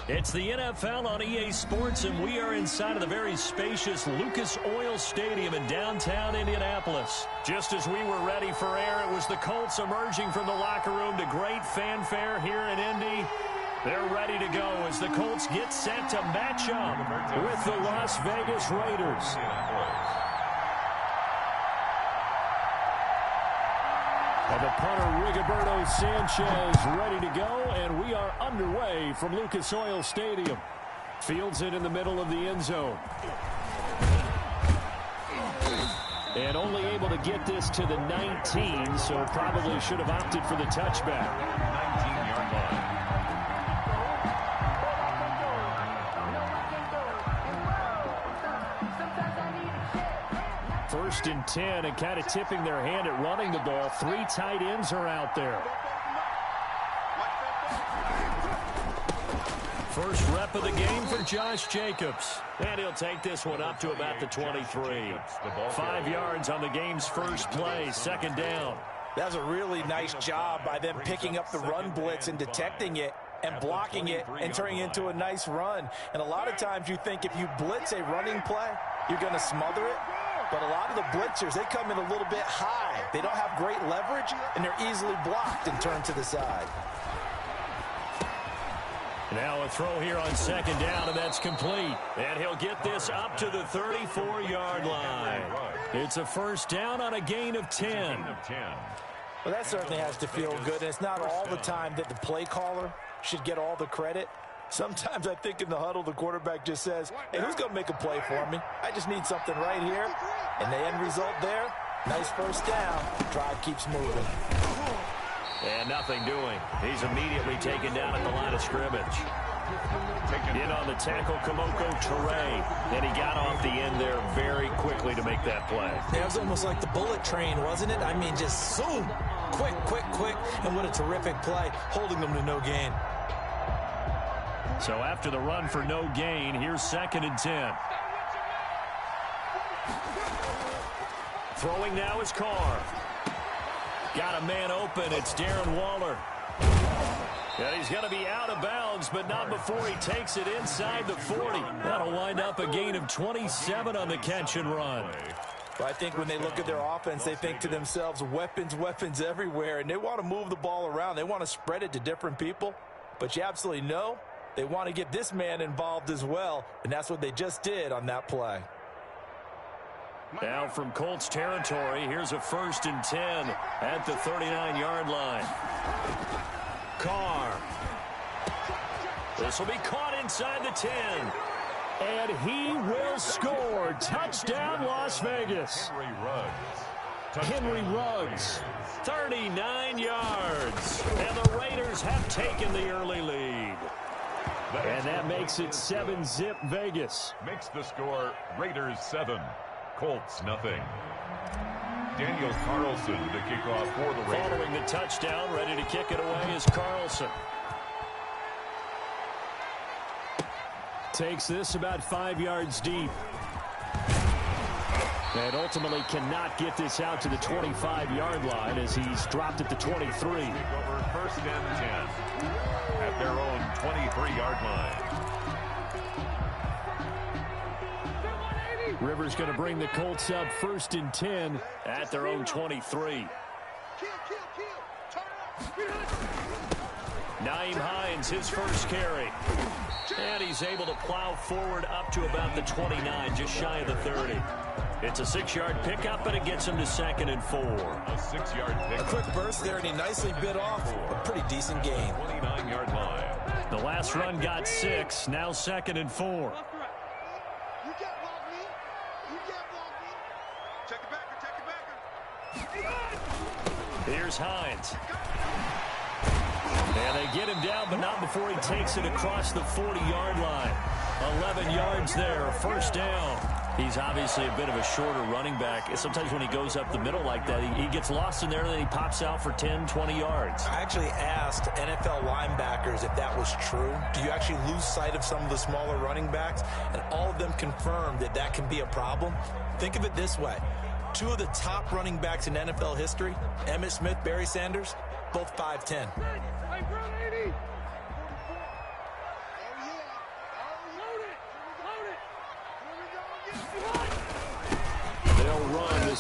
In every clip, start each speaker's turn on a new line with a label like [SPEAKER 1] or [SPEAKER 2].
[SPEAKER 1] It's the NFL on EA Sports, and we are inside of the very spacious Lucas Oil Stadium in downtown Indianapolis. Just as we were ready for air, it was the Colts emerging from the locker room to great fanfare here in Indy. They're ready to go as the Colts get set to match up with the Las Vegas Raiders. And the punter, Rigoberto Sanchez, ready to go, and we are underway from Lucas Oil Stadium. Fields it in the middle of the end zone. And only able to get this to the 19, so probably should have opted for the touchback. 19-yard line. First and 10, and kind of tipping their hand at running the ball. Three tight ends are out there. First rep of the game for Josh Jacobs. And he'll take this one up to about the 23. 5 yards on the game's first play, second down.
[SPEAKER 2] That's a really nice job by them picking up the run blitz and detecting it and blocking it and turning it into a nice run. And a lot of times you think if you blitz a running play, you're going to smother it. But a lot of the blitzers, they come in a little bit high. They don't have great leverage, and they're easily blocked and turned to the side.
[SPEAKER 1] Now a throw here on second down, and that's complete. And he'll get this up to the 34-yard line. It's a first down on a gain of 10.
[SPEAKER 2] Well, that certainly has to feel good, and it's not all the time that the play caller should get all the credit. Sometimes I think in the huddle, the quarterback just says, hey, who's going to make a play for me? I just need something right here. And the end result there, nice first down. Drive keeps moving.
[SPEAKER 1] And nothing doing. He's immediately taken down at the line of scrimmage. In on the tackle, Kamoko Toure. And he got off the end there very quickly to make that play.
[SPEAKER 2] It was almost like the bullet train, wasn't it? I mean, just zoom. Quick, quick, quick. And what a terrific play, holding them to no gain.
[SPEAKER 1] So after the run for no gain, here's second and 10. Throwing now is Carr. Got a man open. It's Darren Waller. And he's going to be out of bounds, but not before he takes it inside the 40. That'll wind up a gain of 27 on the catch and run.
[SPEAKER 2] Well, I think when they look at their offense, they think to themselves, weapons, weapons everywhere, and they want to move the ball around. They want to spread it to different people, but you absolutely know they want to get this man involved as well, and that's what they just did on that play.
[SPEAKER 1] Now from Colts territory, here's a first and 10 at the 39-yard line. Carr. This will be caught inside the 10. And he will score. Touchdown, Las Vegas. Henry Ruggs. 39 yards. And the Raiders have taken the early lead. And that makes it 7-zip Vegas.
[SPEAKER 3] Makes the score Raiders 7, Colts nothing. Daniel Carlson to kick off for the Raiders.
[SPEAKER 1] Following the touchdown, ready to kick it away is Carlson. Takes this about 5 yards deep. And ultimately cannot get this out to the 25-yard line as he's dropped at the 23.
[SPEAKER 3] Over first and 10 at their own 23-yard line.
[SPEAKER 1] Rivers going to bring the Colts up first and 10 at their own 23. Naeem Hines, his first carry. And he's able to plow forward up to about the 29, just shy of the 30. It's a 6-yard pickup, but it gets him to second and 4.
[SPEAKER 3] A 6-yard pickup.
[SPEAKER 2] A quick burst there, and he nicely bit off a pretty decent gain.
[SPEAKER 3] 29-yard line.
[SPEAKER 1] The last run got 6, now second and 4. Here's Hines. And they get him down, but not before he takes it across the 40-yard line. 11 yards there, first down. He's obviously a bit of a shorter running back. Sometimes when he goes up the middle like that, he gets lost in there, and then he pops out for 10, 20 yards.
[SPEAKER 2] I actually asked NFL linebackers if that was true. Do you actually lose sight of some of the smaller running backs? And all of them confirmed that that can be a problem. Think of it this way. 2 of the top running backs in NFL history, Emmitt Smith, Barry Sanders, both 5'10".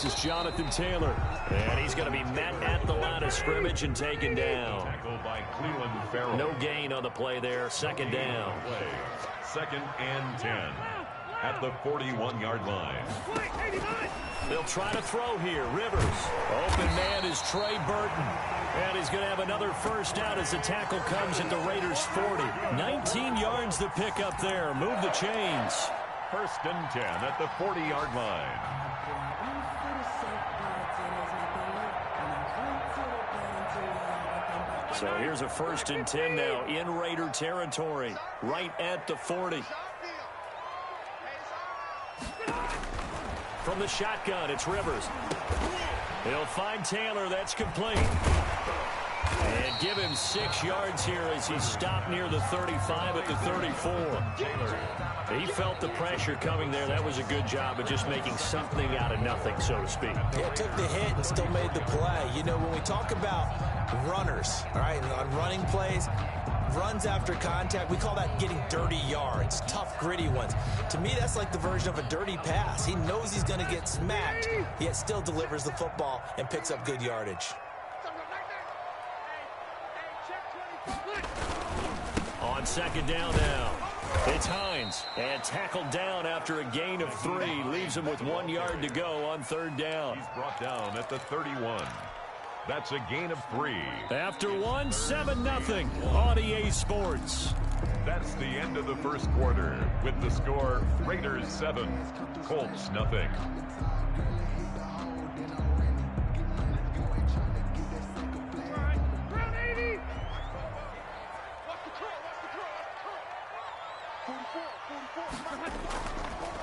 [SPEAKER 1] This is Jonathan Taylor. And he's going to be met at the line of scrimmage and taken down.
[SPEAKER 3] Tackled by Cleveland Farrell.
[SPEAKER 1] No gain on the play there. Second down.
[SPEAKER 3] Second and 10 at the 41-yard line.
[SPEAKER 1] They'll try to throw here. Rivers. Open man is Trey Burton. And he's going to have another first down as the tackle comes at the Raiders' 40. 19 yards the pick up there. Move the chains.
[SPEAKER 3] First and 10 at the 40-yard line.
[SPEAKER 1] So here's a first and 10 now in Raider territory, right at the 40. From the shotgun, it's Rivers. He'll find Taylor. That's complete. And give him 6 yards here as he stopped near the 35 at the 34. He felt the pressure coming there. That was a good job of just making something out of nothing, so to speak.
[SPEAKER 2] Yeah, took the hit and still made the play. You know, when we talk about runners, all right, on running plays, runs after contact, we call that getting dirty yards, tough, gritty ones. To me, that's like the version of a dirty pass. He knows he's going to get smacked, yet still delivers the football and picks up good yardage.
[SPEAKER 1] On second down now, it's Hines. And tackled down after a gain of 3. Leaves him with 1 yard to go on third down.
[SPEAKER 3] He's brought down at the 31. That's a gain of 3.
[SPEAKER 1] After 1, 7-0 on EA Sports.
[SPEAKER 3] That's the end of the first quarter with the score Raiders 7, Colts nothing.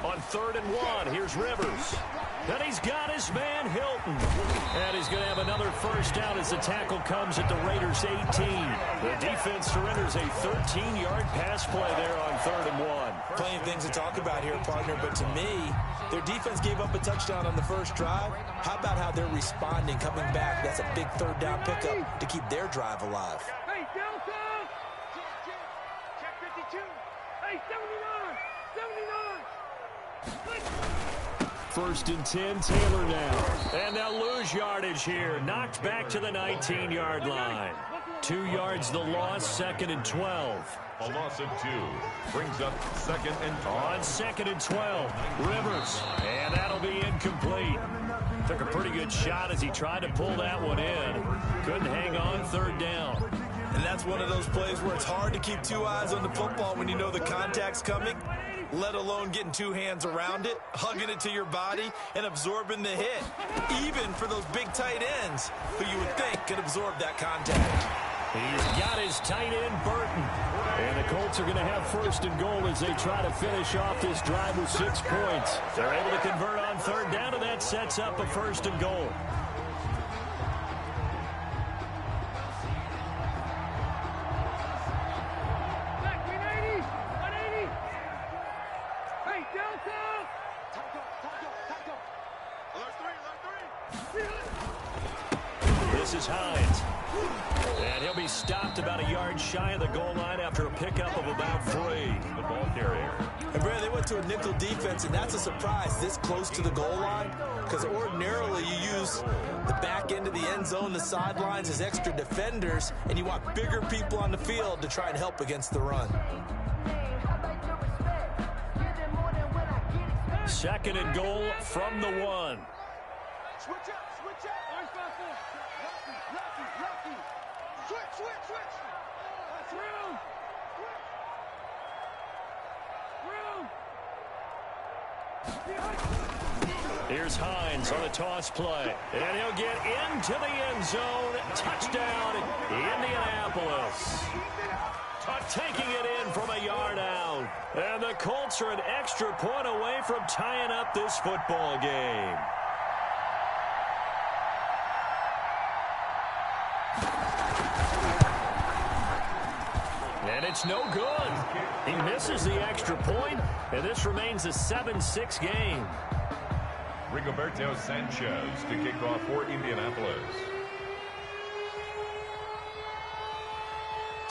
[SPEAKER 1] On 3rd and 1, here's Rivers. And he's got his man Hilton. And he's going to have another first down as the tackle comes at the Raiders' 18. The defense surrenders a 13-yard pass play there on 3rd and 1.
[SPEAKER 2] Plenty of things to talk about here, partner, but to me, their defense gave up a touchdown on the first drive. How about how they're responding, coming back? That's a big third down pickup to keep their drive alive.
[SPEAKER 4] Hey, Delta! Check 52. Hey, 79! 79!
[SPEAKER 1] First and 10, Taylor now. And they'll lose yardage here. Knocked back to the 19-yard line. 2 yards the loss, 2nd and 12.
[SPEAKER 3] A loss of 2 brings up 2nd and 12.
[SPEAKER 1] On 2nd and 12, Rivers. And that'll be incomplete. Took a pretty good shot as he tried to pull that one in. Couldn't hang on, 3rd down.
[SPEAKER 2] And that's one of those plays where it's hard to keep 2 eyes on the football when you know the contact's coming, let alone getting 2 hands around it, hugging it to your body, and absorbing the hit. Even for those big tight ends who you would think could absorb that contact.
[SPEAKER 1] He's got his tight end, Burton. And the Colts are going to have 1st and goal as they try to finish off this drive with 6 points. They're able to convert on 3rd down, and that sets up a 1st and goal. This is Hines. And he'll be stopped about a yard shy of the goal line after a pickup of about 3.
[SPEAKER 3] The ball carrier.
[SPEAKER 2] And Brad, they went to a nickel defense, and that's a surprise this close to the goal line, because ordinarily you use the back end of the end zone, the sidelines as extra defenders, and you want bigger people on the field to try and help against the run.
[SPEAKER 1] 2nd and goal from the 1.
[SPEAKER 4] Switch up, switch up. Lucky. Switch. That's room.
[SPEAKER 1] Here's Hines on the toss play. And he'll get into the end zone. Touchdown, Indianapolis. Taking it in from a yard out. And the Colts are an extra point away from tying up this football game. And it's no good. He misses the extra point, and this remains a 7-6 game.
[SPEAKER 3] Rigoberto Sanchez to kick off for Indianapolis.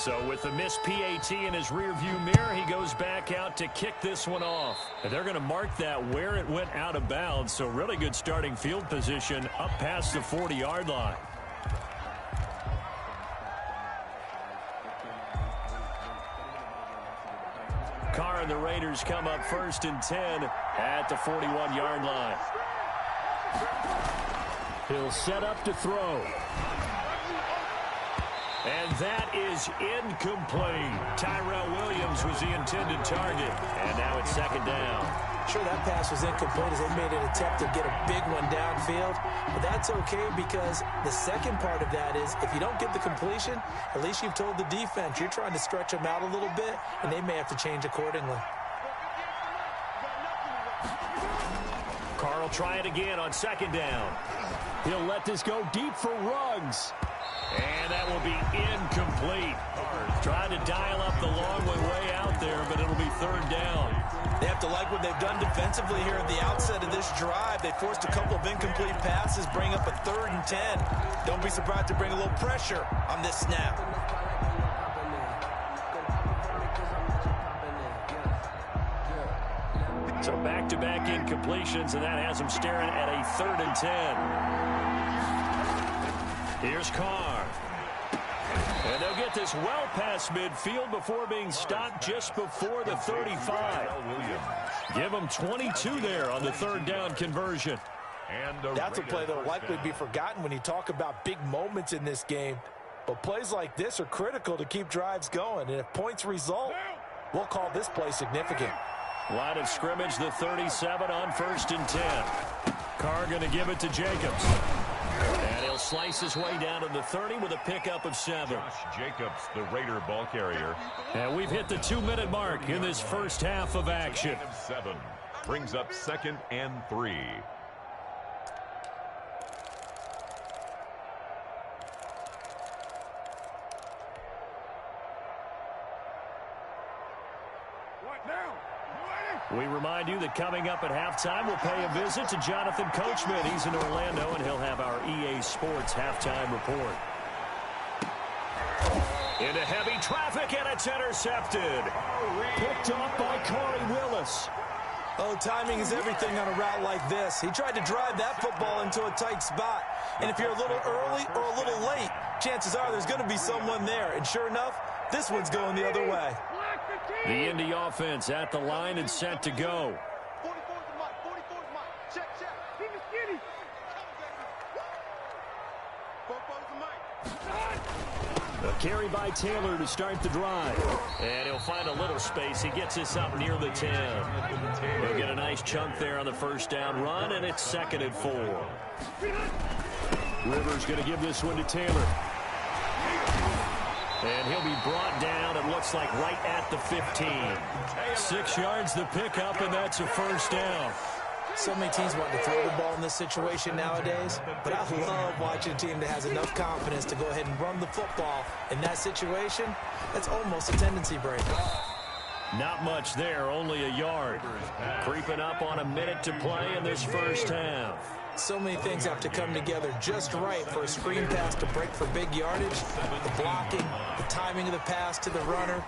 [SPEAKER 1] So with the missed PAT in his rearview mirror, he goes back out to kick this one off. And they're going to mark that where it went out of bounds. So really good starting field position up past the 40-yard line. Carr and the Raiders come up 1st and 10 at the 41-yard line. He'll set up to throw. And that is incomplete. Tyrell Williams was the intended target. And now it's 2nd down.
[SPEAKER 2] Sure, that pass was incomplete as they made an attempt to get a big one downfield. But that's okay because the second part of that is if you don't get the completion, at least you've told the defense you're trying to stretch them out a little bit, and they may have to change accordingly.
[SPEAKER 1] Carr will try it again on 2nd down. He'll let this go deep for Ruggs. And that will be incomplete. Trying to dial up the long way out there, but it'll be 3rd down.
[SPEAKER 2] They have to like what they've done defensively here at the outset of this drive. They forced a couple of incomplete passes, bring up a 3rd and 10. Don't be surprised to bring a little pressure on this snap.
[SPEAKER 1] So back-to-back incompletions, and that has them staring at a 3rd and 10. Here's Carr. And they'll get this well past midfield before being stopped just before the 35. Give them 22 there on the 3rd down conversion.
[SPEAKER 2] That's a play that will likely be forgotten when you talk about big moments in this game. But plays like this are critical to keep drives going. And if points result, we'll call this play significant.
[SPEAKER 1] Line of scrimmage, the 37 on 1st and 10. Carr going to give it to Jacobs. And he'll slice his way down to the 30 with a pickup of 7.
[SPEAKER 3] Josh Jacobs, the Raider ball carrier.
[SPEAKER 1] And we've hit the 2-minute mark in this first half of action.
[SPEAKER 3] 7 brings up 2nd and 3.
[SPEAKER 1] We remind you that coming up at halftime, we'll pay a visit to Jonathan Coachman. He's in Orlando, and he'll have our EA Sports halftime report. Into heavy traffic, and it's intercepted. Picked off by Corey Willis.
[SPEAKER 2] Oh, timing is everything on a route like this. He tried to drive that football into a tight spot. And if you're a little early or a little late, chances are there's going to be someone there. And sure enough, this one's going the other way.
[SPEAKER 1] The Indy offense at the line and set to go.
[SPEAKER 4] 44's the mic. 44's mic. Check. Keep it skinny.
[SPEAKER 1] A carry by Taylor to start the drive. And he'll find a little space. He gets this up near the 10. He'll get a nice chunk there on the 1st down run, and it's 2nd and 4. Rivers going to give this one to Taylor. And he'll be brought down, it looks like, right at the 15. 6 yards the pickup, and that's a 1st down.
[SPEAKER 2] So many teams want to throw the ball in this situation nowadays, but I love watching a team that has enough confidence to go ahead and run the football. In that situation, that's almost a tendency breaker.
[SPEAKER 1] Not much there, only a yard. Creeping up on a minute to play in this first half.
[SPEAKER 2] So many things have to come together just right for a screen pass to break for big yardage. The blocking, the timing of the pass to the runner,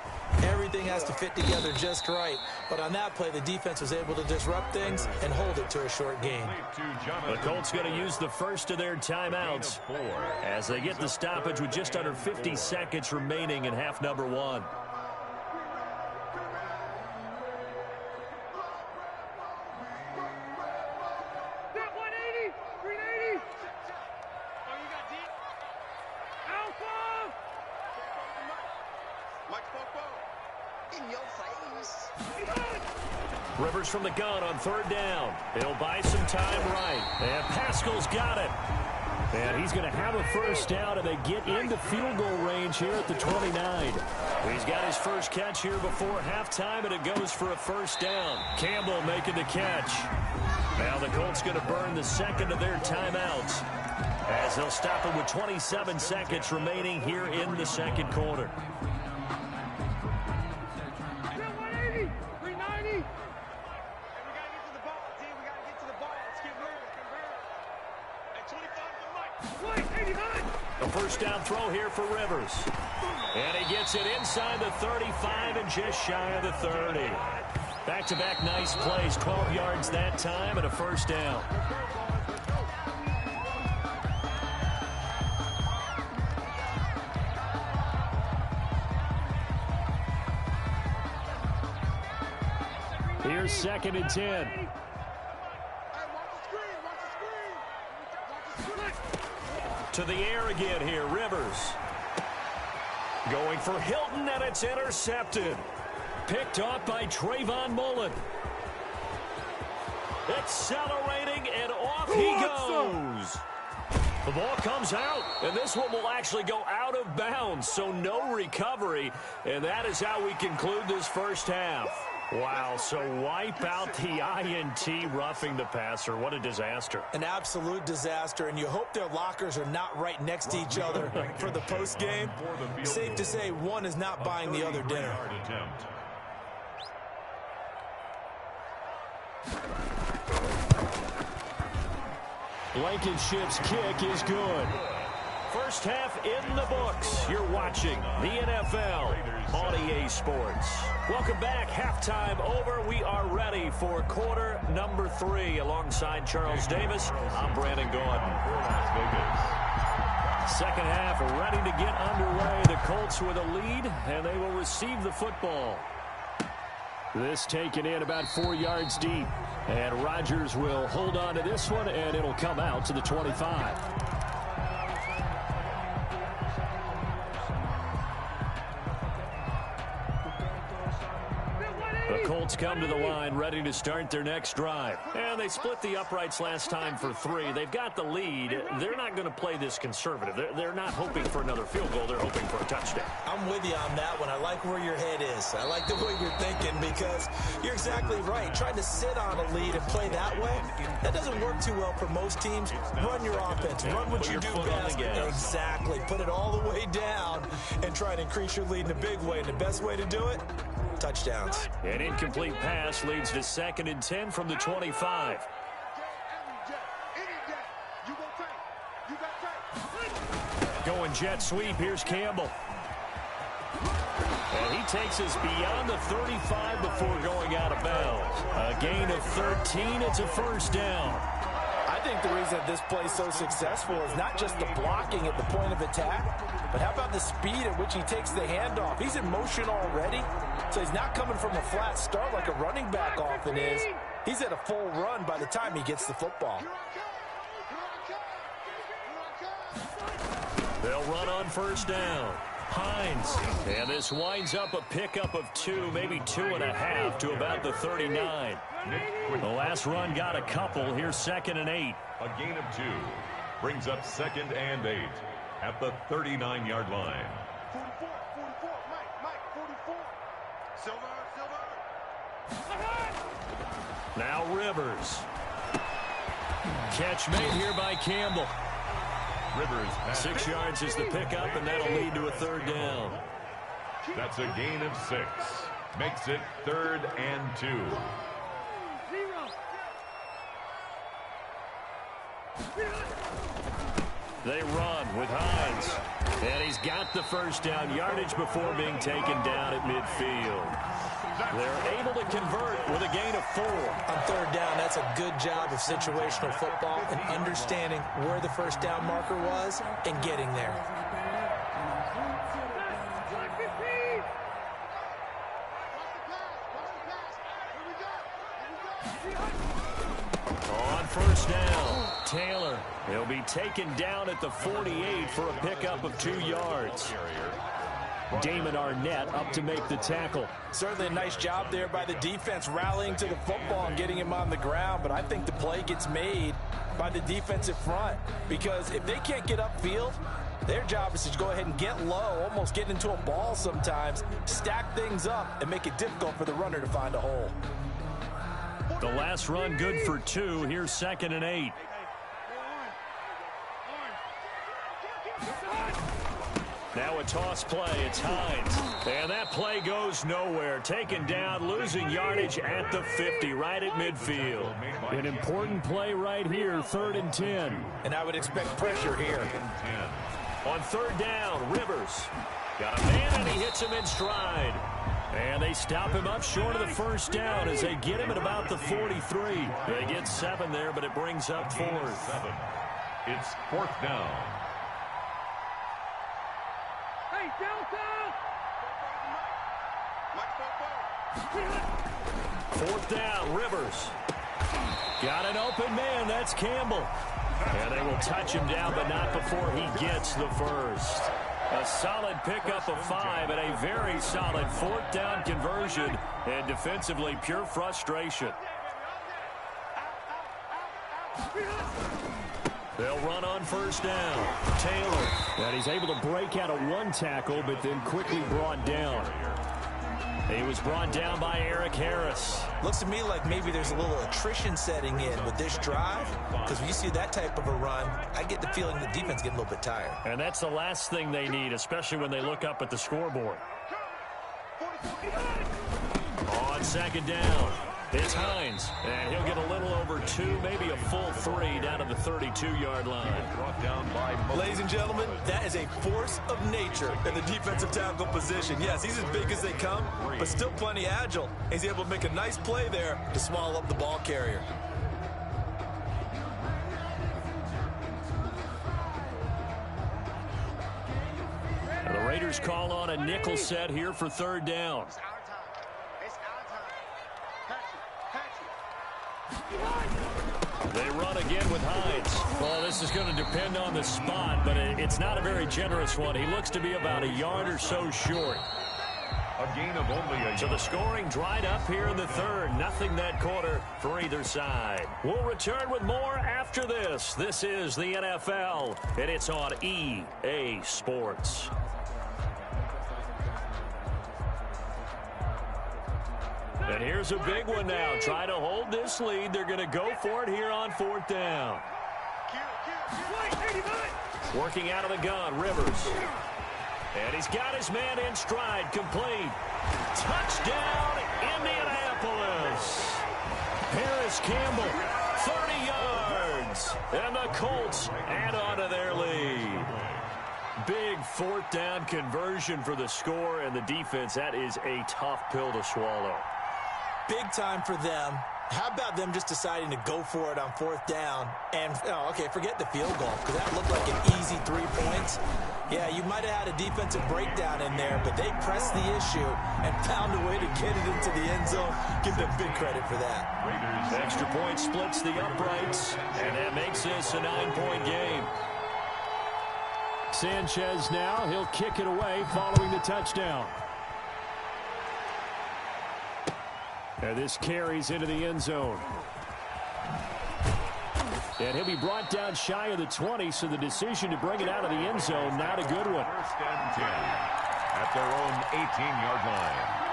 [SPEAKER 2] everything has to fit together just right. But on that play, the defense was able to disrupt things and hold it to a short gain.
[SPEAKER 1] The Colts going to use the first of their timeouts as they get the stoppage with just under 50 seconds remaining in half number 1. Rivers from the gun on 3rd down. He'll buy some time right. And Pascal's got it. And he's going to have a 1st down, and they get into field goal range here at the 29. He's got his first catch here before halftime, and it goes for a 1st down. Campbell making the catch. Now the Colts going to burn the 2nd of their timeouts as they'll stop it with 27 seconds remaining here in the 2nd quarter. The 1st down throw here for Rivers. And he gets it inside the 35 and just shy of the 30. Back-to-back nice plays, 12 yards that time and a first down. Here's 2nd and 10. To the air again here, Rivers. Going for Hilton, and it's intercepted. Picked off by Trayvon Mullen. Accelerating, and off he goes. The ball comes out, and this one will actually go out of bounds, so no recovery. And that is how we conclude this first half. Wow, so wipe out the INT, roughing the passer. What a disaster.
[SPEAKER 2] An absolute disaster, and you hope their lockers are not right next to each other for the post game. Safe to say one is not buying the other dinner.
[SPEAKER 1] Blankenship's kick is good. First half in the books. You're watching the NFL on EA Sports. Welcome back. Halftime over. We are ready for quarter number 3. Alongside Charles Davis, I'm Brandon Gordon. Second half ready to get underway. The Colts with a lead, and they will receive the football. This taken in about 4 yards deep. And Rodgers will hold on to this one, and it'll come out to the 25. The Colts come to the line ready to start their next drive. And they split the uprights last time for 3. They've got the lead. They're not going to play this conservative. They're not hoping for another field goal. They're hoping for a touchdown.
[SPEAKER 2] I'm with you on that one. I like where your head is. I like the way you're thinking because you're exactly right. Trying to sit on a lead and play that way, that doesn't work too well for most teams. Run your offense. Run what you do best. Exactly. Put it all the way down and try to increase your lead in a big way. And the best way to do it, touchdowns.
[SPEAKER 1] An incomplete pass leads to 2nd and 10 from the 25. Going jet sweep. Here's Campbell. And he takes us beyond the 35 before going out of bounds. A gain of 13. It's a first down.
[SPEAKER 2] I think the reason that this play is so successful is not just the blocking at the point of attack, but how about the speed at which he takes the handoff? He's in motion already, so he's not coming from a flat start like a running back often is. He's at a full run by the time he gets the football.
[SPEAKER 1] They'll run on first down. Hines. And this winds up a pickup of 2, maybe 2.5 to about the 39. The last run got a couple. Here's 2nd and 8.
[SPEAKER 3] A gain of 2 brings up 2nd and 8 at the 39-yard line.
[SPEAKER 4] 44, Mike, 44. Silver.
[SPEAKER 1] Now Rivers. Catch made here by Campbell.
[SPEAKER 3] Rivers pass.
[SPEAKER 1] 6 yards is the pickup, and that'll lead to a 3rd down.
[SPEAKER 3] That's a gain of 6. Makes it 3rd and 2.
[SPEAKER 1] They run with Hines. And he's got the first down yardage before being taken down at midfield. They're able to convert with a gain of 4.
[SPEAKER 2] On 3rd down, that's a good job of situational football and understanding where the first down marker was and getting there.
[SPEAKER 1] On first down, Taylor. He'll be taken down at the 48 for a pickup of 2 yards. Damon Arnett up to make the tackle.
[SPEAKER 2] Certainly a nice job there by the defense rallying to the football and getting him on the ground, but I think the play gets made by the defensive front because if they can't get upfield, their job is to go ahead and get low, almost get into a ball sometimes, stack things up, and make it difficult for the runner to find a hole.
[SPEAKER 1] The last run good for 2. Here's 2nd and 8. Now a toss play. It's Hines. And that play goes nowhere. Taken down, losing yardage at the 50, right at midfield. An important play right here, 3rd and 10.
[SPEAKER 2] And I would expect pressure here.
[SPEAKER 1] On 3rd down, Rivers. Got a man, and he hits him in stride. And they stop him up short of the first down as they get him at about the 43. They get 7 there, but it brings up 4th.
[SPEAKER 3] It's 4th down.
[SPEAKER 4] Hey, downtown!
[SPEAKER 1] 4th down, Rivers. Got an open man, that's Campbell. And they will touch him down, but not before he gets the first. A solid pickup of 5 and a very solid 4th down conversion. And defensively, pure frustration. They'll run on first down. Taylor. And he's able to break out of 1 tackle, but then quickly brought down. He was brought down by Eric Harris.
[SPEAKER 2] Looks to me like maybe there's a little attrition setting in with this drive, because when you see that type of a run, I get the feeling the defense getting a little bit tired.
[SPEAKER 1] And that's the last thing they need, especially when they look up at the scoreboard. On 2nd down, it's Hines, and he'll get a little over 2, maybe a full 3 down to the 32-yard line.
[SPEAKER 3] Brought down by
[SPEAKER 2] Ladies and gentlemen, that is a force of nature in the defensive tackle position. Yes, he's as big as they come, but still plenty agile. He's able to make a nice play there to swallow up the ball carrier.
[SPEAKER 1] And the Raiders call on a nickel set here for 3rd down.
[SPEAKER 4] It's our time. It's our time. Patch it.
[SPEAKER 1] They run again with Hines. Well, this is going to depend on the spot, but it's not a very generous one. He looks to be about a yard or so short.
[SPEAKER 3] a gain of only a yard.
[SPEAKER 1] So the scoring dried up here in the 3rd. Nothing that quarter for either side. We'll return with more after this. This is the NFL, and it's on EA Sports. And here's a big one now. Try to hold this lead. They're going to go for it here on 4th down. Working out of the gun, Rivers. And he's got his man in stride, complete. Touchdown, Indianapolis. Paris Campbell, 30 yards. And the Colts add on to their lead. Big 4th down conversion for the score, and the defense, that is a tough pill to swallow.
[SPEAKER 2] Big time for them. How about them just deciding to go for it on 4th down? And, okay, forget the field goal, because that looked like an easy 3 points. Yeah, you might have had a defensive breakdown in there, but they pressed the issue and found a way to get it into the end zone. Give them big credit for that.
[SPEAKER 3] Raiders.
[SPEAKER 1] Extra point splits the uprights, and that makes this a 9-point game. Sanchez now, he'll kick it away following the touchdown. And this carries into the end zone. And he'll be brought down shy of the 20, so the decision to bring it out of the end zone, not a good one.
[SPEAKER 3] 1st and 10 at their own 18-yard line.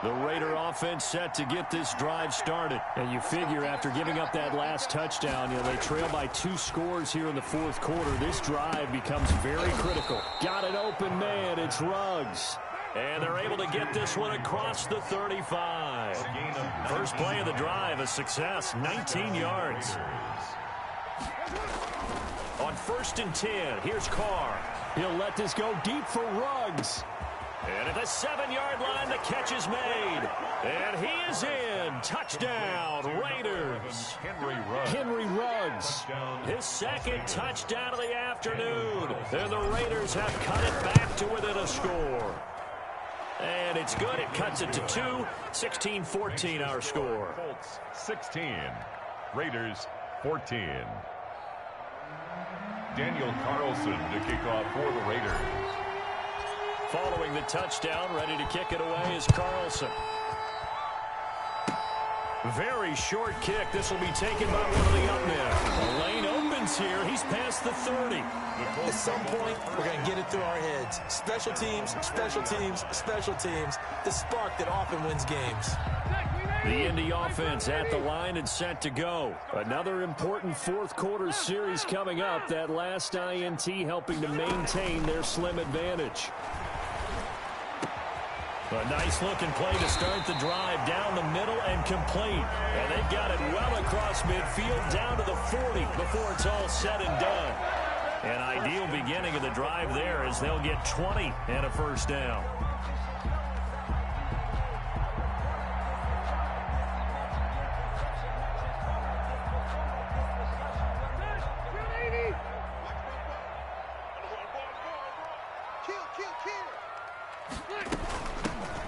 [SPEAKER 1] The Raider offense set to get this drive started. And you figure after giving up that last touchdown, they trail by 2 scores here in the 4th quarter. This drive becomes very critical. Got an open man. It's Ruggs. And they're able to get this one across the 35. First play of the drive, a success, 19 yards. On 1st and 10, here's Carr. He'll let this go deep for Ruggs. And at the 7-yard line, the catch is made. And he is in. Touchdown, Raiders. Henry Ruggs. His 2nd touchdown of the afternoon. And the Raiders have cut it back to within a score. And it's good. It cuts it to 2. 16-14 our score.
[SPEAKER 3] Colts 16. Raiders 14. Daniel Carlson to kick off for the Raiders.
[SPEAKER 1] Following the touchdown, ready to kick it away is Carlson. Very short kick. This will be taken by one of the up men. The lane opens here. He's past the 30.
[SPEAKER 2] At some point, we're going to get it through our heads. Special teams, special teams, special teams. The spark that often wins games.
[SPEAKER 1] The Indy offense at the line and set to go. Another important 4th quarter series coming up. That last INT helping to maintain their slim advantage. A nice-looking play to start the drive down the middle and complete. And they've got it well across midfield down to the 40 before it's all said and done. An ideal beginning of the drive there as they'll get 20 and a first down.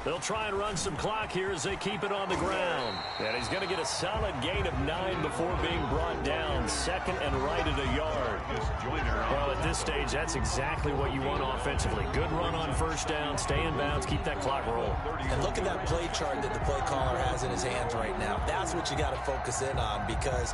[SPEAKER 1] They'll try and run some clock here as they keep it on the ground. And he's going to get a solid gain of 9 before being brought down. Second and right at a yard. Well, at this stage, that's exactly what you want offensively. Good run on first down, stay in bounds, keep that clock rolling.
[SPEAKER 2] And look at that play chart that the play caller has in his hands right now. That's what you got to focus in on because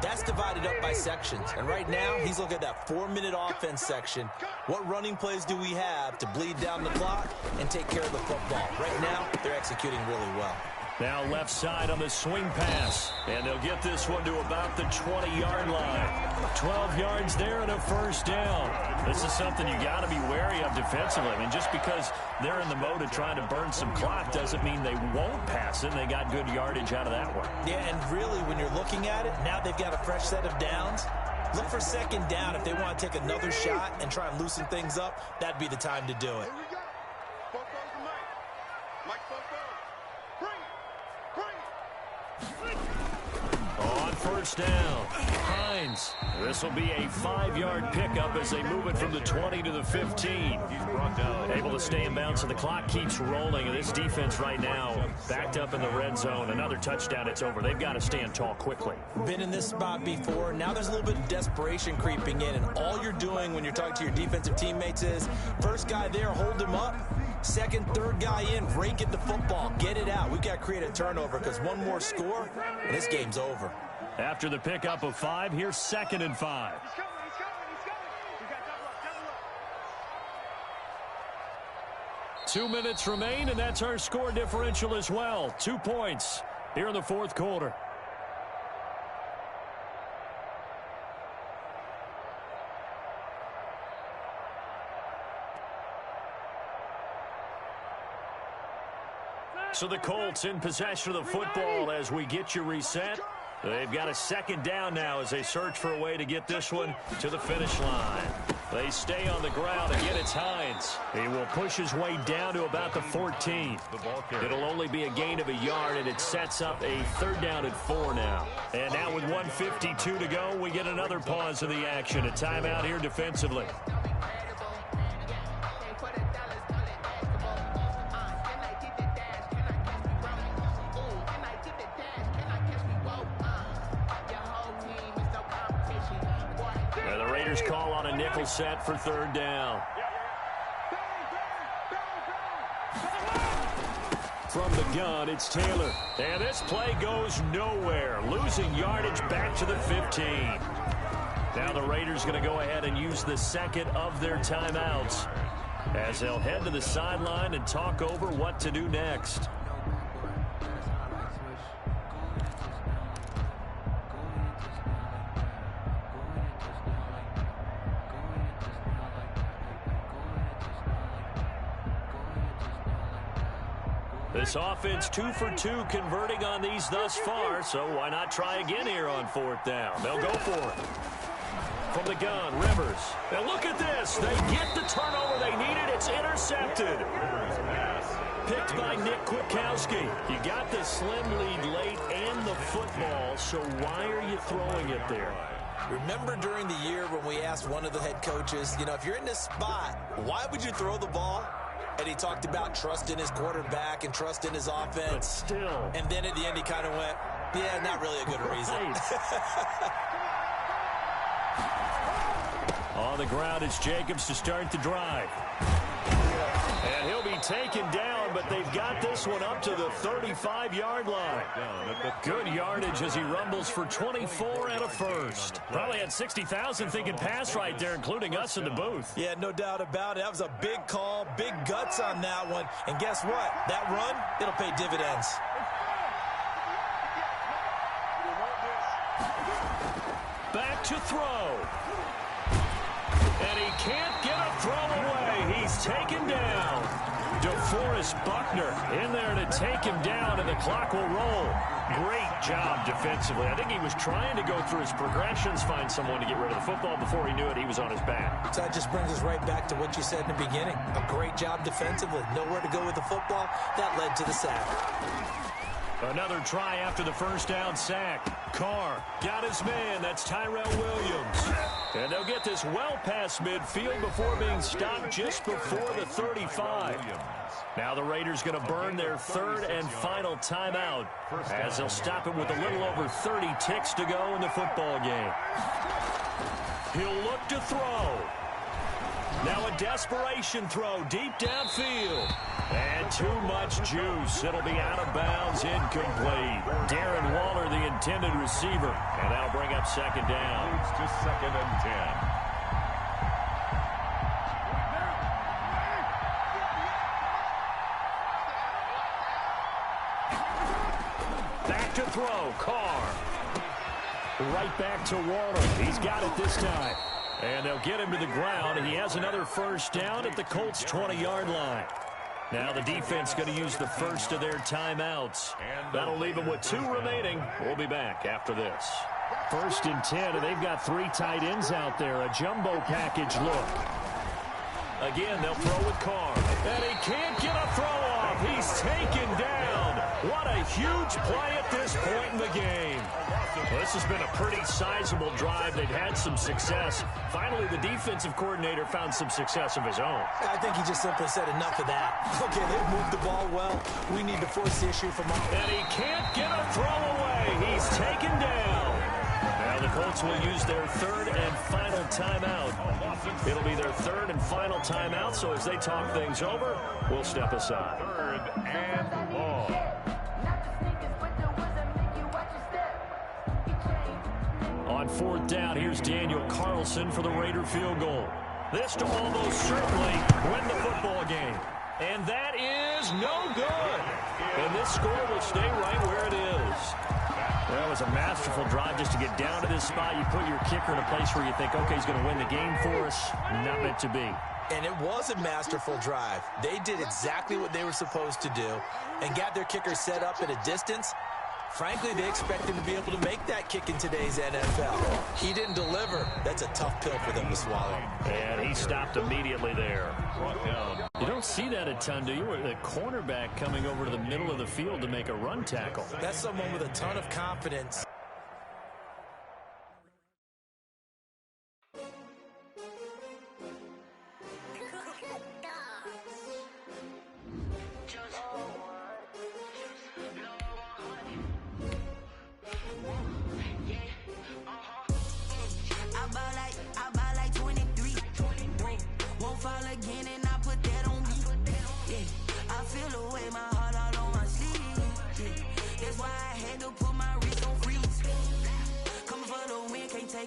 [SPEAKER 2] that's divided up by sections. And right now, he's looking at that 4-minute offense section. What running plays do we have to bleed down the clock and take care of the football? Right now, they're executing really well.
[SPEAKER 1] Now left side on the swing pass. And they'll get this one to about the 20-yard line. 12 yards there and a first down. This is something you got to be wary of defensively. I mean, just because they're in the mode of trying to burn some clock doesn't mean they won't pass it. They got good yardage out of that one.
[SPEAKER 2] Yeah, and really, when you're looking at it, now they've got a fresh set of downs. Look for second down. If they want to take another shot and try and loosen things up, that'd be the time to do it.
[SPEAKER 1] On first down, Hines. This will be a 5-yard pickup as they move it from the 20 to the 15. Able to stay in bounds, so the clock keeps rolling. And this defense right now backed up in the red zone. Another touchdown, it's over. They've got to stand tall quickly.
[SPEAKER 2] Been in this spot before. Now there's a little bit of desperation creeping in. And all you're doing when you're talking to your defensive teammates is, first guy there, hold him up. Second, third guy in, rake at the football. Get it out. We've got to create a turnover because one more score, and this game's over.
[SPEAKER 1] After the pickup of 5, here's 2nd and 5. 2 minutes remain, and that's our score differential as well. 2 points here in the fourth quarter. So the Colts in possession of the football as we get you reset. They've got a second down now as they search for a way to get this one to the finish line. They stay on the ground. Again, it's Hines. He will push his way down to about the 14. It'll only be a gain of a yard, and it sets up a 3rd down at 4 now. And now with 1:52 to go, we get another pause of the action. A timeout here defensively. Call on a nickel set for 3rd down. From the gun, it's Taylor. And this play goes nowhere. Losing yardage back to the 15. Now the Raiders going to go ahead and use the second of their timeouts as they'll head to the sideline and talk over what to do next. This offense 2 for 2 converting on these thus far, so why not try again here on 4th down? They'll go for it. From the gun, Rivers. And look at this. They get the turnover they needed. It's intercepted. Picked by Nick Kwiatkowski. You got the slim lead late and the football, so why are you throwing it there?
[SPEAKER 2] Remember during the year when we asked one of the head coaches, you know, if you're in this spot, why would you throw the ball? And he talked about trust in his quarterback and trust in his offense.
[SPEAKER 1] But still.
[SPEAKER 2] And then at the end he kind of went, yeah, not really a good reason.
[SPEAKER 1] On the ground, it's Jacobs to start the drive. And he'll be taken down, but they've got this one up to the 35-yard line. Good yardage as he rumbles for 24 and a first. Probably had 60,000 thinking pass right there, including us in the booth.
[SPEAKER 2] Yeah, no doubt about it. That was a big call, big guts on that one. And guess what? That run, it'll pay dividends.
[SPEAKER 1] Back to throw. And he can't get a throw away. He's taken down. DeForest Buckner in there to take him down, and the clock will roll. Great job defensively. I think he was trying to go through his progressions, find someone to get rid of the football. Before he knew it, he was on his back.
[SPEAKER 2] So that just brings us right back to what you said in the beginning. A great job defensively. Nowhere to go with the football. That led to the sack.
[SPEAKER 1] Another try after the first down sack. Carr got his man. That's Tyrell Williams. And they'll get this well past midfield before being stopped just before the 35. Now the Raiders going to burn their third and final timeout as they'll stop it with a little over 30 ticks to go in the football game. He'll look to throw. Now a desperation throw deep downfield. And too much juice. It'll be out of bounds, incomplete. Darren Waller, the intended receiver. And that'll bring up second down.
[SPEAKER 3] It's just 2nd and 10.
[SPEAKER 1] Back to throw. Carr. Right back to Waller. He's got it this time. And they'll get him to the ground. He has another first down at the Colts' 20-yard line. Now the defense going to use the first of their timeouts. That'll leave them with 2 remaining. We'll be back after this. 1st and 10, and they've got 3 tight ends out there. A jumbo package look. Again, they'll throw with Carr. And he can't get a throw off. He's taken down. What a huge play at this point in the game. Well, this has been a pretty sizable drive. They've had some success. Finally, the defensive coordinator found some success of his own.
[SPEAKER 2] I think he just simply said enough of that. Okay, they've moved the ball well. We need to force the issue from up.
[SPEAKER 1] And he can't get a throw away. He's taken down. Now the Colts will use their third and final timeout. It'll be their third and final timeout, so as they talk things over, we'll step aside.
[SPEAKER 3] 3rd and long.
[SPEAKER 1] On 4th down, here's Daniel Carlson for the Raider field goal. This to almost certainly win the football game. And that is no good. And this score will stay right where it is. Well, it was a masterful drive just to get down to this spot. You put your kicker in a place where you think, okay, he's going to win the game for us. Not meant to be.
[SPEAKER 2] And it was a masterful drive. They did exactly what they were supposed to do and got their kicker set up at a distance. Frankly, they expect him to be able to make that kick in today's NFL. He didn't deliver. That's a tough pill for them to swallow.
[SPEAKER 1] And he stopped immediately there. You don't see that a ton, do you? The cornerback coming over to the middle of the field to make a run tackle.
[SPEAKER 2] That's someone with a ton of confidence.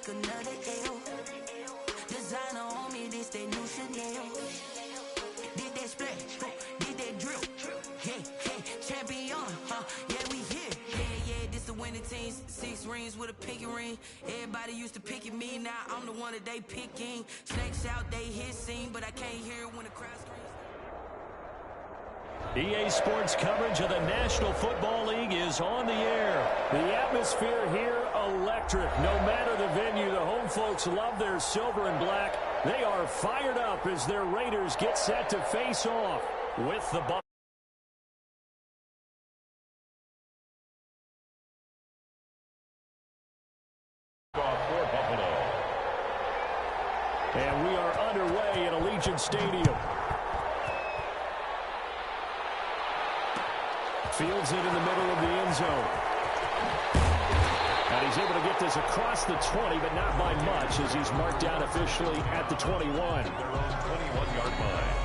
[SPEAKER 5] Another L. Designer on me, this that new Chanel. Did that splash, did that drill. Yeah, champion, yeah, we here. Yeah, this the winning team. 6 rings with a pinky ring. Everybody used to picking me, now I'm the one that they picking. Snakes out, they hit scene, but I can't hear it when the crowd screams.
[SPEAKER 1] EA Sports coverage of the National Football League is on the air. The atmosphere here, electric. No matter the venue, the home folks love their silver and black. They are fired up as their Raiders get set to face off with the Bucs. And we are underway at Allegiant Stadium. Fields it in the middle of the end zone. And he's able to get this across the 20, but not by much, as he's marked down officially at the 21.
[SPEAKER 3] Their own 21-yard line.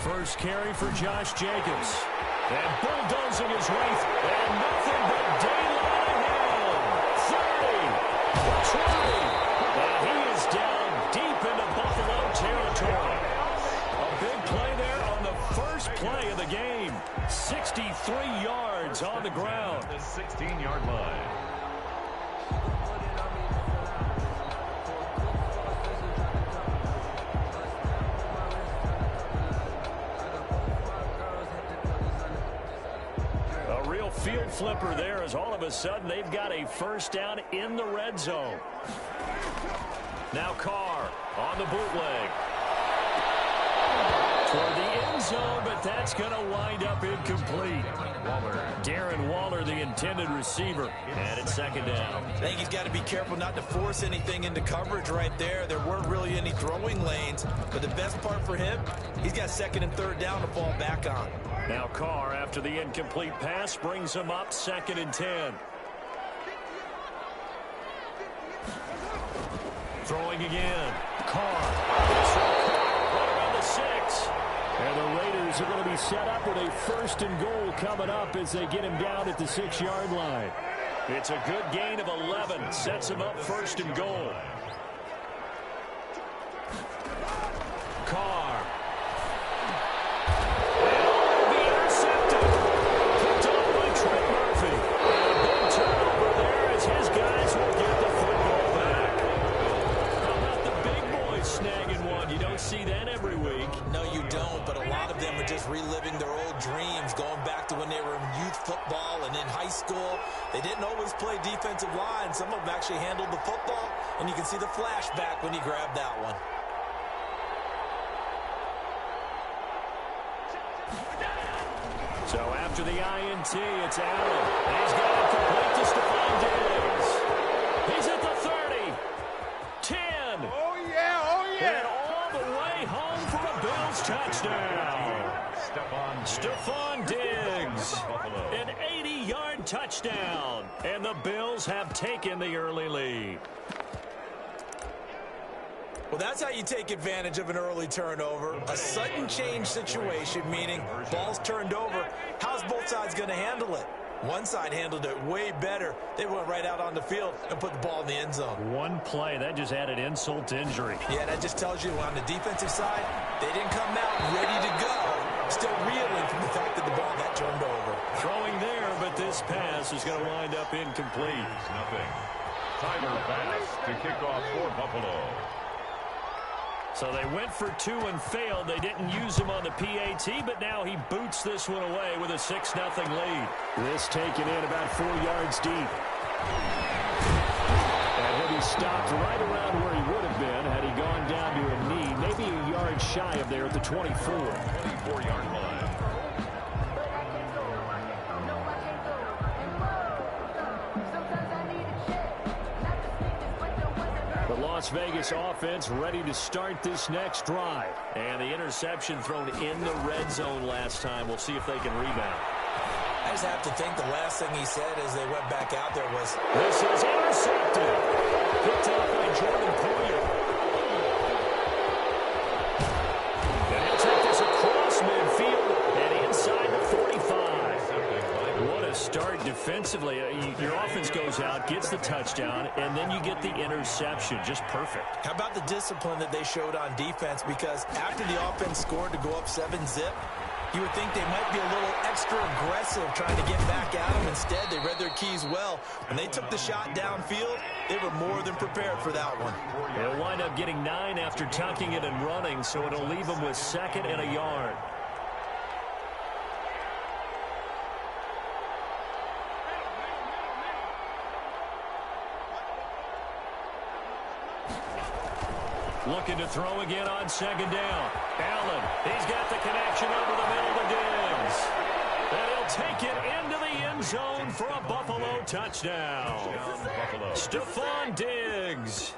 [SPEAKER 1] First carry for Josh Jacobs. And bulldozing his way, and nothing but daylight ahead. yards on the ground.
[SPEAKER 3] The 16-yard line.
[SPEAKER 1] A real field flipper there as all of a sudden they've got a first down in the red zone. Now Carr on the bootleg. Toward the end zone, but that's going to wind up incomplete. Darren Waller, the intended receiver, and it's second down.
[SPEAKER 2] I think he's got to be careful not to force anything into coverage right there. There weren't really any throwing lanes, but the best part for him, he's got second and third down to fall back on.
[SPEAKER 1] Now Carr, after the incomplete pass, brings him up second and 10. Throwing again. Carr. Right around the 6. And the Raiders are going to be set up with a first and goal coming up as they get him down at the 6-yard line. It's a good gain of 11. Sets him up first and goal. Carr. And be intercepted. Picked off by Trent Murphy. And a big turnover there as his guys will get the football back. How about the big boys snagging one? You don't see that every week.
[SPEAKER 2] No, you don't, but a lot of them are just reliving their old dreams, going back to when they were in youth football and in high school. They didn't always play defensive line. Some of them actually handled the football, and you can see the flashback when he grabbed that one.
[SPEAKER 1] So after the INT, it's Allen. And he's got it complete to Stephon Diggs. He's at the 30. 10.
[SPEAKER 4] Oh, yeah, oh, yeah.
[SPEAKER 1] And all the way home for a Bills touchdown. Stephon Diggs. An 80-yard touchdown. And the Bills have taken the early lead.
[SPEAKER 2] Well, that's how you take advantage of an early turnover. A sudden change situation, meaning ball's turned over. How's both sides going to handle it? One side handled it way better. They went right out on the field and put the ball in the end zone.
[SPEAKER 1] One play, that just added insult to injury.
[SPEAKER 2] Yeah, that just tells you on the defensive side, they didn't come out ready to go. Still reeling from the fact that the ball got turned over.
[SPEAKER 1] Throwing there, but this pass is going to wind up incomplete.
[SPEAKER 3] Nothing. Tyler Bass to kick off for Buffalo.
[SPEAKER 1] So they went for 2 and failed. They didn't use him on the PAT, but now he boots this one away with a 6-0 lead. This taken in about 4 yards deep. And he'll be stopped right around where he would have been had he gone down to a knee, maybe a yard shy of there at the 24.
[SPEAKER 3] 4-yard line.
[SPEAKER 1] Las Vegas offense ready to start this next drive. And the interception thrown in the red zone last time. We'll see if they can rebound.
[SPEAKER 2] I just have to think the last thing he said as they went back out there was,
[SPEAKER 1] "This is intercepted." Picked up by Jordan Poyer. And he'll take this across midfield and inside the 45. What a start defensively. Your offense goes out, gets the touchdown, and then you get the interception. Just perfect.
[SPEAKER 2] how about the discipline that they showed on defense? Because after the offense scored to go up 7-zip, you would think they might be a little extra aggressive trying to get back at them. Instead, they read their keys well. When they took the shot downfield, they were more than prepared for that one.
[SPEAKER 1] They'll wind up getting 9 after tucking it and running, so it'll leave them with 2nd and a yard. Looking to throw again on 2nd down. Allen, he's got the connection over the middle to Diggs. And he'll take it into the end zone for a Buffalo touchdown. Stephon Diggs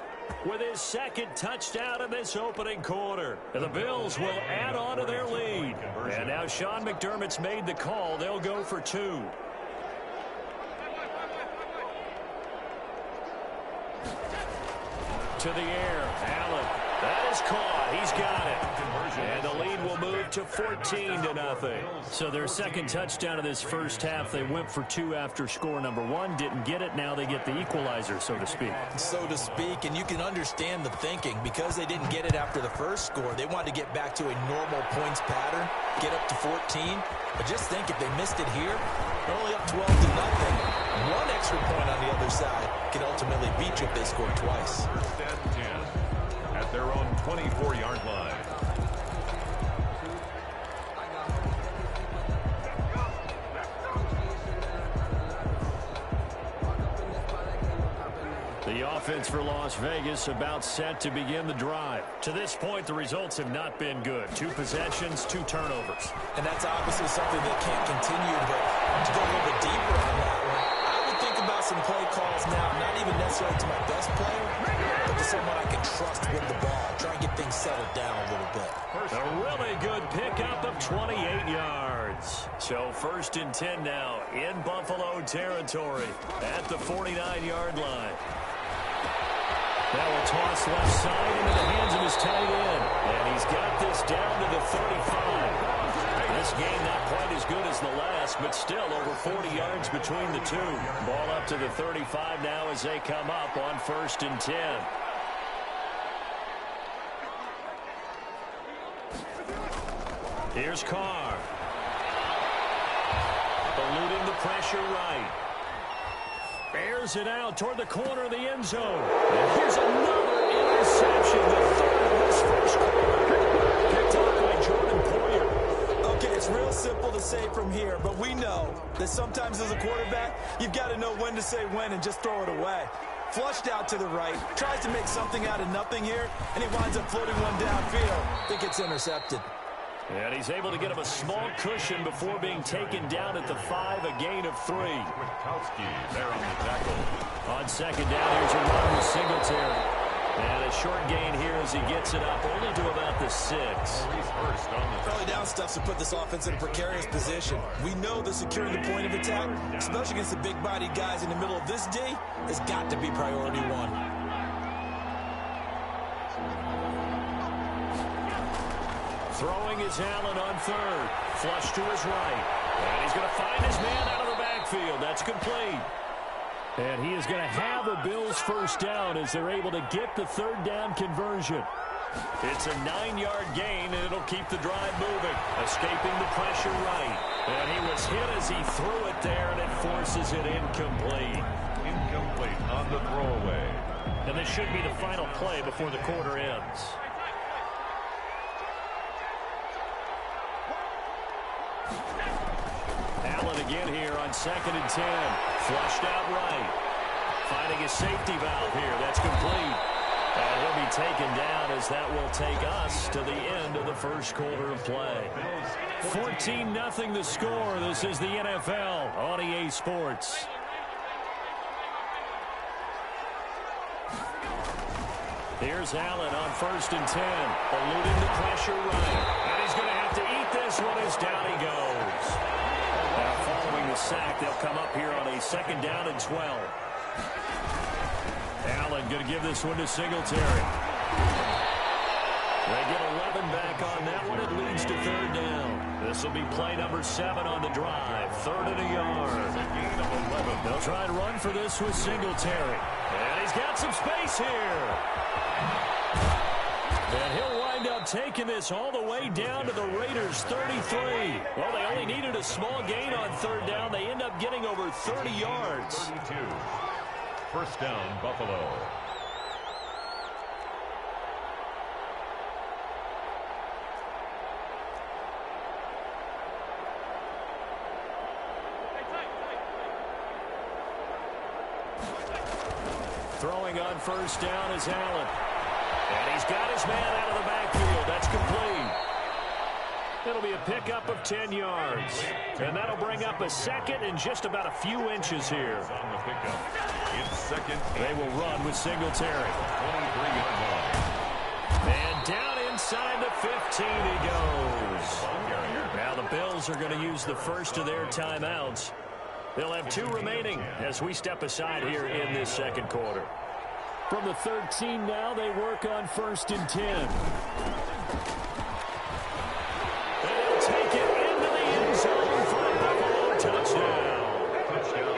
[SPEAKER 1] with his 2nd touchdown in this opening quarter. And the Bills will add on to their lead. And now Sean McDermott's made the call. They'll go for 2. To the air, Allen. That is caught. He's got it. And the lead will move to 14-0. So their 2nd touchdown of this first half. They went for 2 after score number 1. Didn't get it. Now they get the equalizer, so to speak.
[SPEAKER 2] So to speak, and you can understand the thinking. Because they didn't get it after the first score, they wanted to get back to a normal points pattern, get up to 14. But just think, if they missed it here, They're only up 12-0. One extra point on the other side can ultimately beat you if they score twice.
[SPEAKER 3] First and 10 at their own 24-yard line.
[SPEAKER 1] The offense for Las Vegas about set to begin the drive. To this point, the results have not been good. 2 possessions, 2 turnovers.
[SPEAKER 2] And that's obviously something that can't continue, but to go a little bit deeper on that one, I would think about some play calls now, not even necessarily to my best player, but to someone I can trust with the ball. Try and get things settled down a little bit.
[SPEAKER 1] A really good pickup of 28 yards. So first and 10 now in Buffalo territory at the 49-yard line. Now a toss left side into the hands of his tight end. And he's got this down to the 35. This game not quite as good as the last, but still over 40 yards between the two. Ball up to the 35 now as they come up on first and 10. Here's Carr. Eluding the pressure right. Bears it out toward the corner of the end zone. And here's another interception. The third of this first quarter. Picked off by Jordan Poyer.
[SPEAKER 2] Okay, it's real simple to say from here, but we know that sometimes as a quarterback, you've got to know when to say when and just throw it away. Flushed out to the right, tries to make something out of nothing here, and he winds up floating one downfield. I think it's intercepted.
[SPEAKER 1] And he's able to get him a small cushion before being taken down at the 5, a gain of 3.
[SPEAKER 3] Witkowski there on the tackle.
[SPEAKER 1] On second down, here's a run with Singletary. And a short gain here as he gets it up only to about the 6.
[SPEAKER 3] He's first on the
[SPEAKER 2] Early down stuff's to put this offense in a precarious position. We know that securing the point of attack, especially against the big-bodied guys in the middle of this D, has got to be priority 1.
[SPEAKER 1] Throwing is Allen on third. Flush to his right. And he's going to find his man out of the backfield. That's complete. And he is going to have a Bills first down as they're able to get the third down conversion. It's a 9-yard gain, and it'll keep the drive moving. Escaping the pressure right. And he was hit as he threw it there, and it forces it incomplete.
[SPEAKER 3] incomplete on the throwaway.
[SPEAKER 1] And this should be the final play before the quarter ends. Allen again here on second and 10. Flushed out right. Finding a safety valve here. That's complete. And he'll be taken down as that will take us to the end of the first quarter of play. 14-0 the score. This is the NFL on EA Sports. Here's Allen on first and 10. Eluding the pressure right. And he's going to have to eat this one as down he goes. Now following the sack, they'll come up here on a second down and 12. Allen going to give this one to Singletary. They get 11 back on that one. It leads to third down. This will be play number 7 on the drive. 3rd and a yard. They'll try and run for this with Singletary. And he's got some space here. And he'll wind up taking this all the way down to the Raiders' 33. Well, they only needed a small gain on third down. They end up getting over 30 yards.
[SPEAKER 3] 32. First down, Buffalo.
[SPEAKER 1] Throwing on first down is Allen. And he's got his man out of the backfield. That's complete. It'll be a pickup of 10 yards. And that'll bring up a second and just about a few inches here.
[SPEAKER 3] On the pickup. It's second.
[SPEAKER 1] They will run with Singletary.
[SPEAKER 3] 23-yard line.
[SPEAKER 1] And down inside the 15 he goes. Now the Bills are going to use the first of their timeouts. They'll have 2 remaining as we step aside here in this second quarter. From the 13 now, they work on first and 10. And they'll take it into the end zone for a Buffalo touchdown.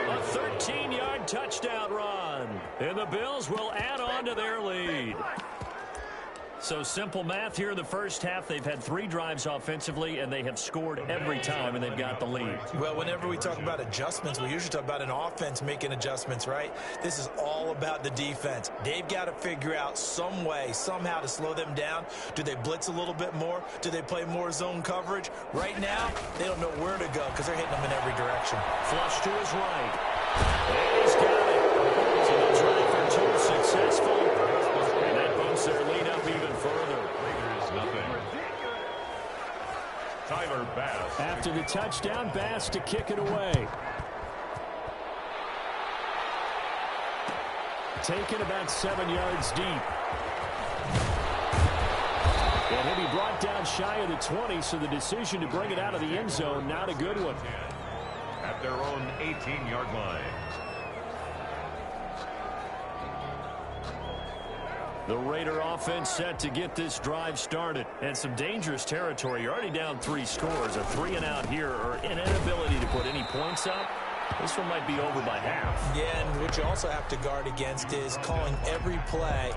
[SPEAKER 1] A 13-yard touchdown run. And the Bills will add on to their lead. So simple math here in the first half. They've had 3 drives offensively, and they have scored every time, and they've got the lead.
[SPEAKER 2] Well, whenever we talk about adjustments, we usually talk about an offense making adjustments, right? This is all about the defense. They've got to figure out some way, somehow to slow them down. Do they blitz a little bit more? Do they play more zone coverage? Right now, they don't know where to go because they're hitting them in every direction.
[SPEAKER 1] Flush to his right. And he's got it. So the drive for 2 successful. And that bumps their lead up even further.
[SPEAKER 3] Raiders nothing. Tyler Bass.
[SPEAKER 1] After the touchdown, Bass to kick it away. Taken about 7 yards deep. And he'll be brought down shy of the 20, so the decision to bring it out of the end zone, not a good one.
[SPEAKER 3] At their own 18-yard line.
[SPEAKER 1] The Raider offense set to get this drive started. And some dangerous territory. You're already down 3 scores. A 3-and-out here, or an inability to put any points up. This one might be over by half.
[SPEAKER 2] Yeah, and what you also have to guard against is calling every play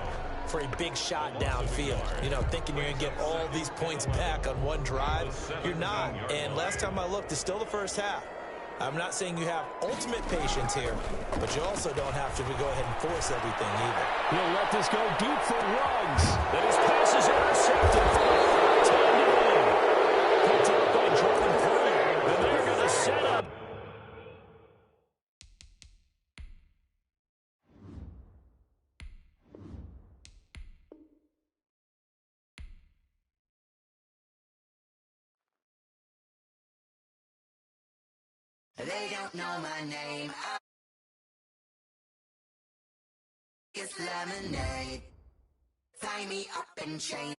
[SPEAKER 2] for a big shot downfield. You know, thinking you're going to get all these points back on one drive. You're not. And last time I looked, it's still the first half. I'm not saying you have ultimate patience here, but you also don't have to go ahead and force everything either.
[SPEAKER 1] He'll let this go deep for Ruggs. And his pass is intercepted. Turned it in. Picked up by Jordan Poole. And they're going to set up.
[SPEAKER 5] They don't know my name. It's lemonade. Tie me up and chain.